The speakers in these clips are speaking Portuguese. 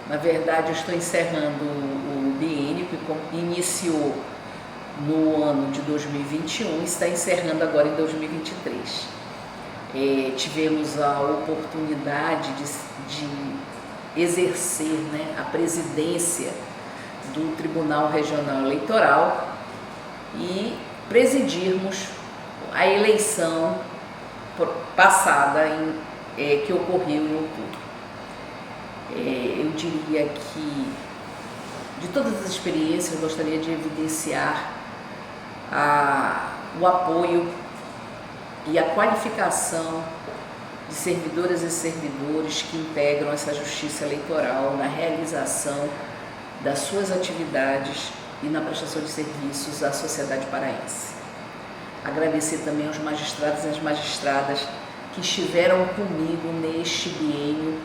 Na verdade, eu estou encerrando o biênio que iniciou no ano de 2021 e está encerrando agora em 2023. Tivemos a oportunidade de exercer, a presidência do Tribunal Regional Eleitoral e presidirmos a eleição passada que ocorreu em outubro. Eu diria que, de todas as experiências, eu gostaria de evidenciar o apoio e a qualificação de servidoras e servidores que integram essa justiça eleitoral na realização das suas atividades e na prestação de serviços à sociedade paraense. Agradecer também aos magistrados e às magistradas que estiveram comigo neste biênio,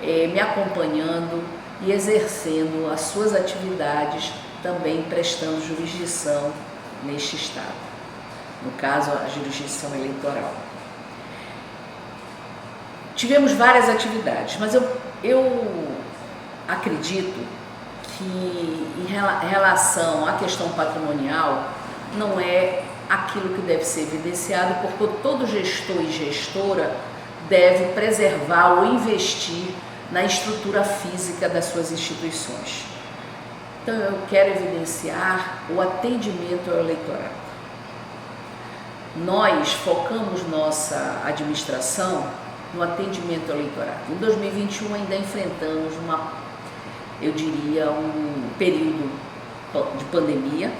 me acompanhando e exercendo as suas atividades, também prestando jurisdição neste estado. No caso, a jurisdição eleitoral. Tivemos várias atividades, mas eu acredito que em relação à questão patrimonial não é aquilo que deve ser evidenciado, porque todo gestor e gestora deve preservar ou investir na estrutura física das suas instituições. Então eu quero evidenciar o atendimento ao eleitorado. Nós focamos nossa administração no atendimento ao eleitorado. Em 2021 ainda enfrentamos um período de pandemia,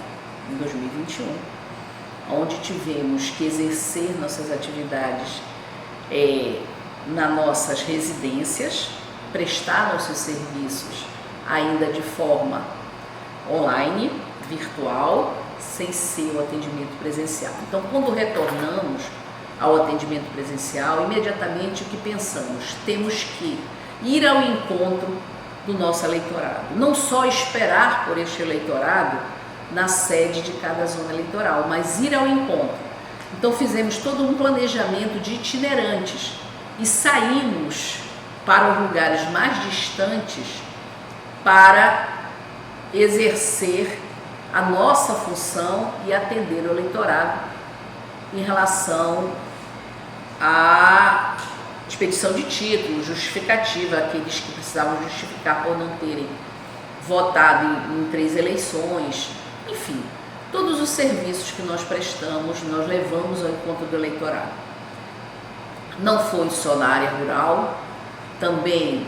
em 2021, onde tivemos que exercer nossas atividades nas nossas residências, prestar nossos serviços ainda de forma online, virtual, sem ser o atendimento presencial. Então, quando retornamos ao atendimento presencial, imediatamente o que pensamos? Temos que ir ao encontro do nosso eleitorado, não só esperar por este eleitorado na sede de cada zona eleitoral, mas ir ao encontro. Então fizemos todo um planejamento de itinerantes e saímos para os lugares mais distantes para exercer a nossa função e atender o eleitorado em relação à expedição de títulos, justificativa, aqueles que precisavam justificar por não terem votado em 3 eleições, enfim, todos os serviços que nós prestamos, nós levamos ao encontro do eleitorado. Não foi só na área rural, também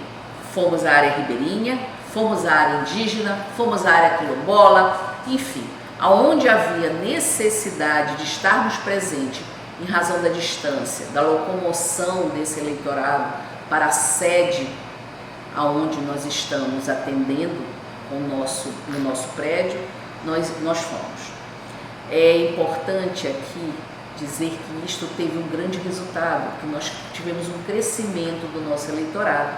fomos à área ribeirinha, fomos à área indígena, fomos à área quilombola, enfim, aonde havia necessidade de estarmos presentes em razão da distância, da locomoção desse eleitorado para a sede aonde nós estamos atendendo no nosso prédio, nós fomos. É importante aqui dizer que isto teve um grande resultado, que nós tivemos um crescimento do nosso eleitorado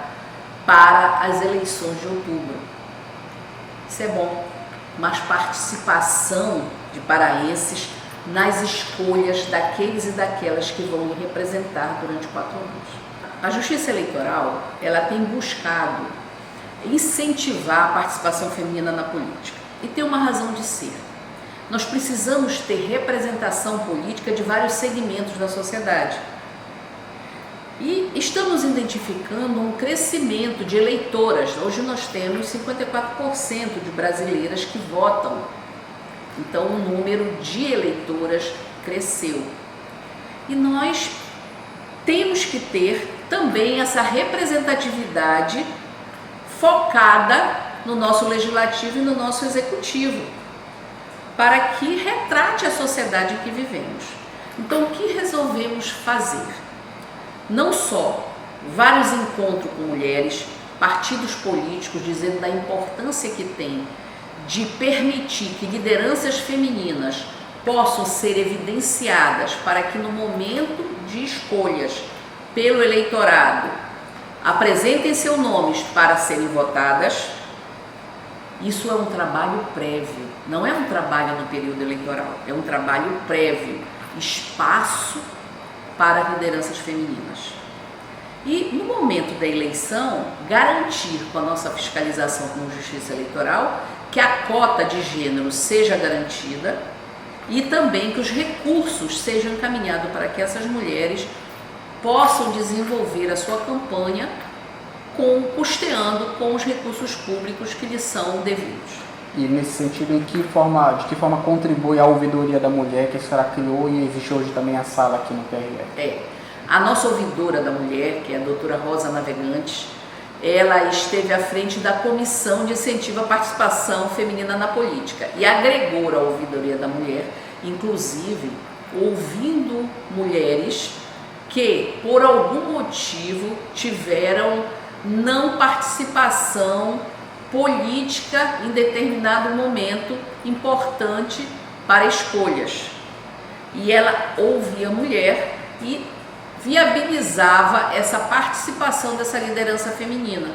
para as eleições de outubro. Isso é bom, mas participação de paraenses nas escolhas daqueles e daquelas que vão representar durante 4 anos. A Justiça Eleitoral, ela tem buscado incentivar a participação feminina na política e tem uma razão de ser. Nós precisamos ter representação política de vários segmentos da sociedade. E estamos identificando um crescimento de eleitoras. Hoje nós temos 54% de brasileiras que votam. Então o número de eleitoras cresceu. E nós temos que ter também essa representatividade focada no nosso legislativo e no nosso executivo, para que retrate a sociedade em que vivemos. Então o que resolvemos fazer? Não só vários encontros com mulheres, partidos políticos dizendo da importância que tem de permitir que lideranças femininas possam ser evidenciadas para que no momento de escolhas pelo eleitorado apresentem seus nomes para serem votadas. Isso é um trabalho prévio, não é um trabalho no período eleitoral, é um trabalho prévio, espaço para lideranças femininas. E no momento da eleição, garantir com a nossa fiscalização como Justiça Eleitoral que a cota de gênero seja garantida e também que os recursos sejam encaminhados para que essas mulheres possam desenvolver a sua campanha custeando com os recursos públicos que lhes são devidos. E nesse sentido, de que forma contribui a ouvidoria da mulher que a senhora criou e existe hoje também a sala aqui no PRF? A nossa ouvidora da mulher, que é a doutora Rosa Navegantes, ela esteve à frente da Comissão de Incentivo à Participação Feminina na Política e agregou a ouvidoria da mulher, inclusive ouvindo mulheres que, por algum motivo, tiveram não participação política em determinado momento importante para escolhas. E ela ouvia a mulher e viabilizava essa participação dessa liderança feminina.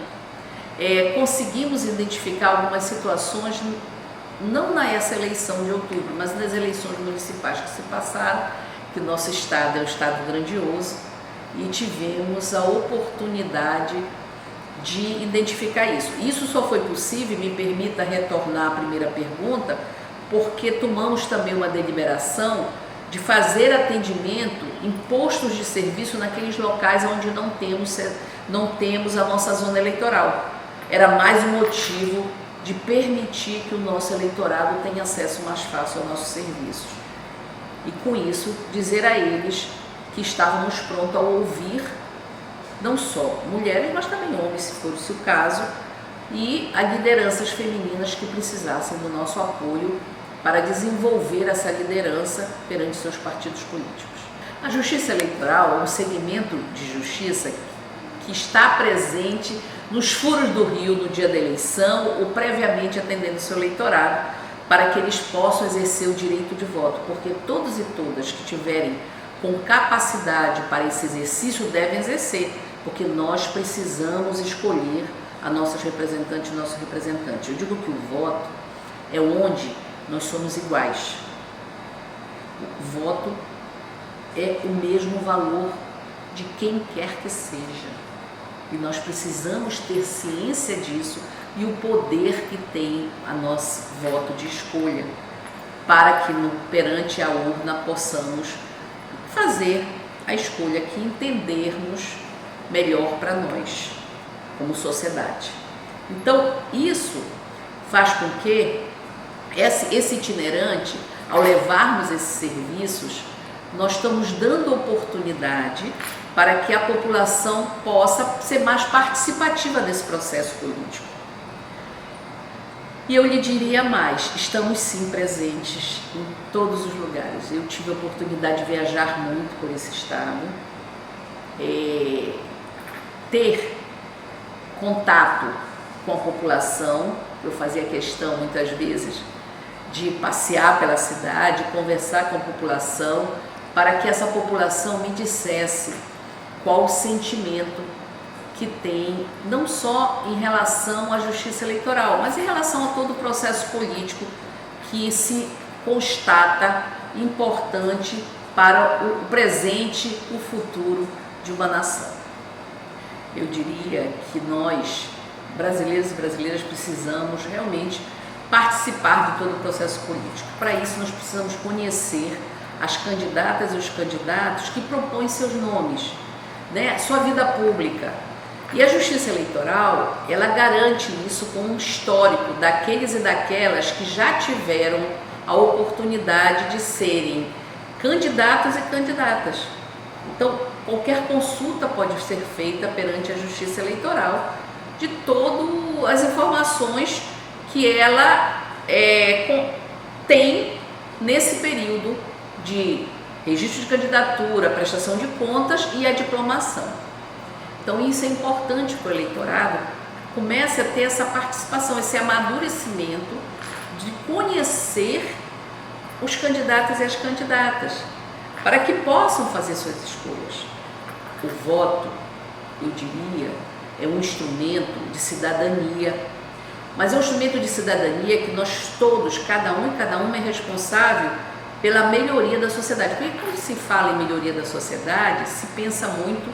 Conseguimos identificar algumas situações, não nessa eleição de outubro, mas nas eleições municipais que se passaram, que nosso estado é um estado grandioso, e tivemos a oportunidade de identificar isso. Isso só foi possível, me permita retornar à primeira pergunta, porque tomamos também uma deliberação de fazer atendimento em postos de serviço naqueles locais onde não temos a nossa zona eleitoral. Era mais um motivo de permitir que o nosso eleitorado tenha acesso mais fácil aos nossos serviços. E com isso, dizer a eles que estávamos prontos a ouvir não só mulheres, mas também homens, se fosse o caso, e as lideranças femininas que precisassem do nosso apoio para desenvolver essa liderança perante seus partidos políticos. A Justiça Eleitoral é um segmento de justiça que está presente nos furos do rio no dia da eleição ou previamente atendendo seu eleitorado para que eles possam exercer o direito de voto, porque todos e todas que tiverem com capacidade para esse exercício devem exercer, porque nós precisamos escolher a nossas representantes e nossos representantes. Eu digo que o voto é onde nós somos iguais. O voto é o mesmo valor de quem quer que seja. E nós precisamos ter ciência disso e o poder que tem a nosso voto de escolha, para que perante a urna possamos fazer a escolha que entendermos melhor para nós, como sociedade. Então, isso faz com que esse itinerante, ao levarmos esses serviços, nós estamos dando oportunidade para que a população possa ser mais participativa desse processo político. E eu lhe diria mais, estamos sim presentes em todos os lugares. Eu tive a oportunidade de viajar muito por esse estado, ter contato com a população. Eu fazia questão muitas vezes de passear pela cidade, conversar com a população, para que essa população me dissesse qual o sentimento que tem, não só em relação à justiça eleitoral, mas em relação a todo o processo político que se constata importante para o presente, o futuro de uma nação. Eu diria que nós, brasileiros e brasileiras, precisamos realmente participar de todo o processo político. Para isso, nós precisamos conhecer as candidatas e os candidatos que propõem seus nomes, né? Sua vida pública. E a Justiça Eleitoral, ela garante isso com um histórico daqueles e daquelas que já tiveram a oportunidade de serem candidatos e candidatas. Então, qualquer consulta pode ser feita perante a Justiça Eleitoral de todas as informações que ela tem nesse período de registro de candidatura, prestação de contas e a diplomação. Então isso é importante para o eleitorado, comece a ter essa participação, esse amadurecimento de conhecer os candidatos e as candidatas, para que possam fazer suas escolhas. O voto, eu diria, é um instrumento de cidadania, mas é um instrumento de cidadania que nós todos, cada um e cada uma é responsável pela melhoria da sociedade. Porque quando se fala em melhoria da sociedade, se pensa muito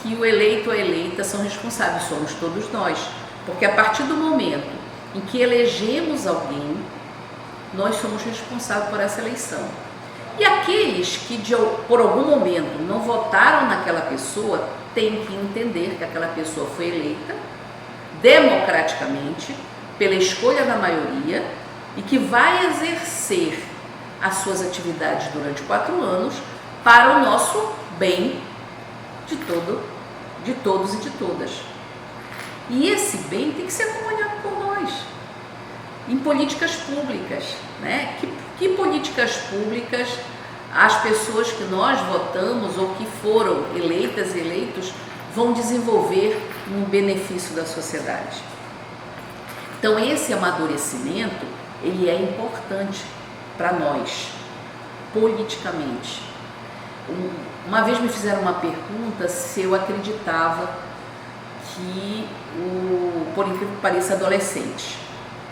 que o eleito ou a eleita são responsáveis, somos todos nós. Porque a partir do momento em que elegemos alguém, nós somos responsáveis por essa eleição. E aqueles que por algum momento não votaram naquela pessoa, têm que entender que aquela pessoa foi eleita democraticamente, pela escolha da maioria, e que vai exercer as suas atividades durante 4 anos para o nosso bem de todos e de todas. E esse bem tem que ser acompanhado por nós, em políticas públicas, né? Que políticas públicas as pessoas que nós votamos ou que foram eleitas e eleitos vão desenvolver no benefício da sociedade. Então esse amadurecimento, ele é importante para nós, politicamente. Uma vez me fizeram uma pergunta se eu acreditava que, por incrível que pareça, adolescente.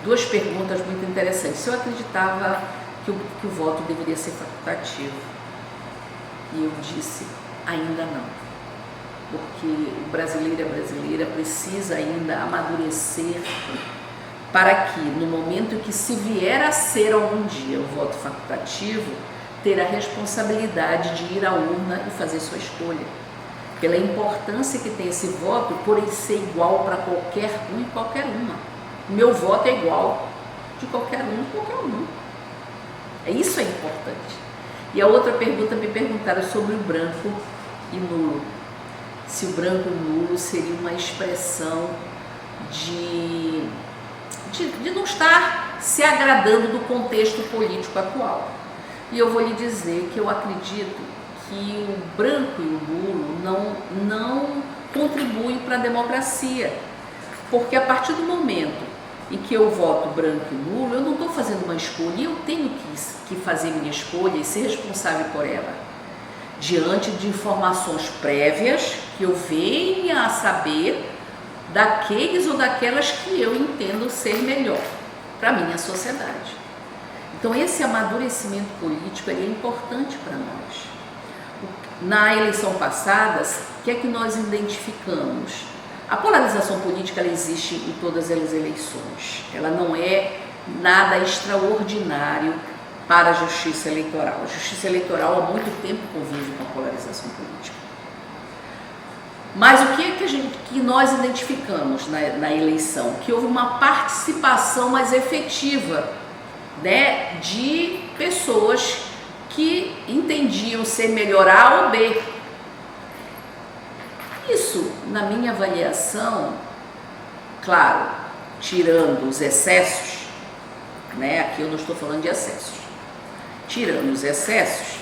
2 perguntas muito interessantes. Se eu acreditava que o voto deveria ser facultativo. E eu disse, ainda não. Porque o brasileiro e a brasileira precisa ainda amadurecer para que, no momento em que se vier a ser algum dia o voto facultativo, ter a responsabilidade de ir à urna e fazer sua escolha. Pela importância que tem esse voto, por ele ser igual para qualquer um e qualquer uma. O meu voto é igual de qualquer um e qualquer um. Isso é importante. E a outra pergunta, me perguntaram sobre o branco e nulo. Se o branco e nulo seria uma expressão de não estar se agradando do contexto político atual. E eu vou lhe dizer que eu acredito que o branco e o nulo não contribuem para a democracia, porque a partir do momento em que eu voto branco e nulo, eu não estou fazendo uma escolha, e eu tenho que fazer minha escolha e ser responsável por ela, diante de informações prévias que eu venha a saber daqueles ou daquelas que eu entendo ser melhor para a minha sociedade. Então esse amadurecimento político ele é importante para nós. Na eleição passada, o que é que nós identificamos? A polarização política ela existe em todas as eleições. Ela não é nada extraordinário para a justiça eleitoral. A justiça eleitoral há muito tempo convive com a polarização política. Mas o que é que nós identificamos na eleição? Que houve uma participação mais efetiva, né, de pessoas que entendiam ser melhor A ou B. Isso, na minha avaliação, claro, tirando os excessos, né, aqui eu não estou falando de excessos, tirando os excessos,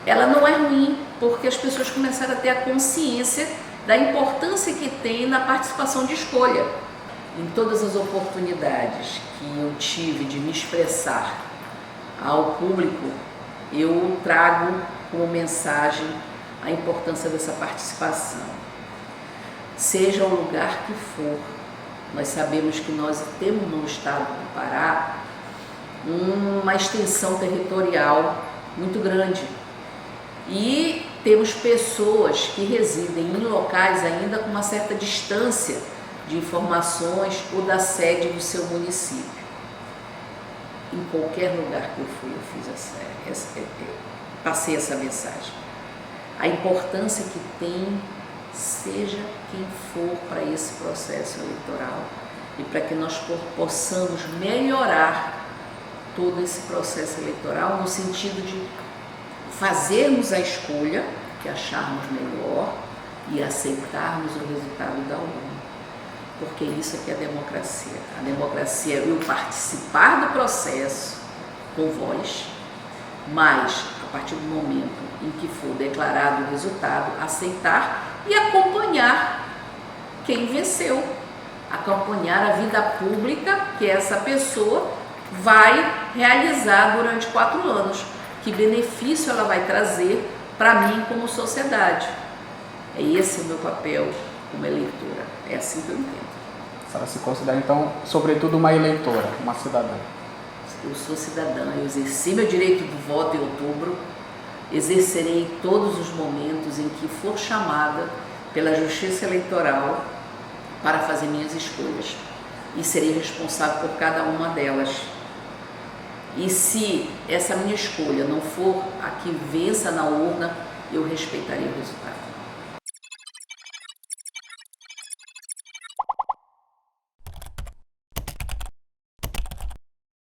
ela não é ruim, porque as pessoas começaram a ter a consciência da importância que tem na participação de escolha. Em todas as oportunidades que eu tive de me expressar ao público, eu trago como mensagem a importância dessa participação. Seja o lugar que for, nós sabemos que nós temos no estado do Pará uma extensão territorial muito grande e temos pessoas que residem em locais ainda com uma certa distância de informações ou da sede do seu município. Em qualquer lugar que eu fui, eu passei essa mensagem. A importância que tem, seja quem for para esse processo eleitoral e para que nós possamos melhorar todo esse processo eleitoral no sentido de fazermos a escolha que acharmos melhor e aceitarmos o resultado da urna. Porque isso aqui é a democracia. A democracia é eu participar do processo com voz, mas a partir do momento em que for declarado o resultado, aceitar e acompanhar quem venceu, acompanhar a vida pública que essa pessoa vai realizar durante 4 anos, que benefício ela vai trazer para mim como sociedade. É esse o meu papel como eleitora, é assim que eu entendo. A senhora se considera então, sobretudo, uma eleitora, uma cidadã? Eu sou cidadã, eu exerci meu direito do voto em outubro, exercerei todos os momentos em que for chamada pela Justiça Eleitoral para fazer minhas escolhas e serei responsável por cada uma delas. E se essa minha escolha não for a que vença na urna, eu respeitarei o resultado.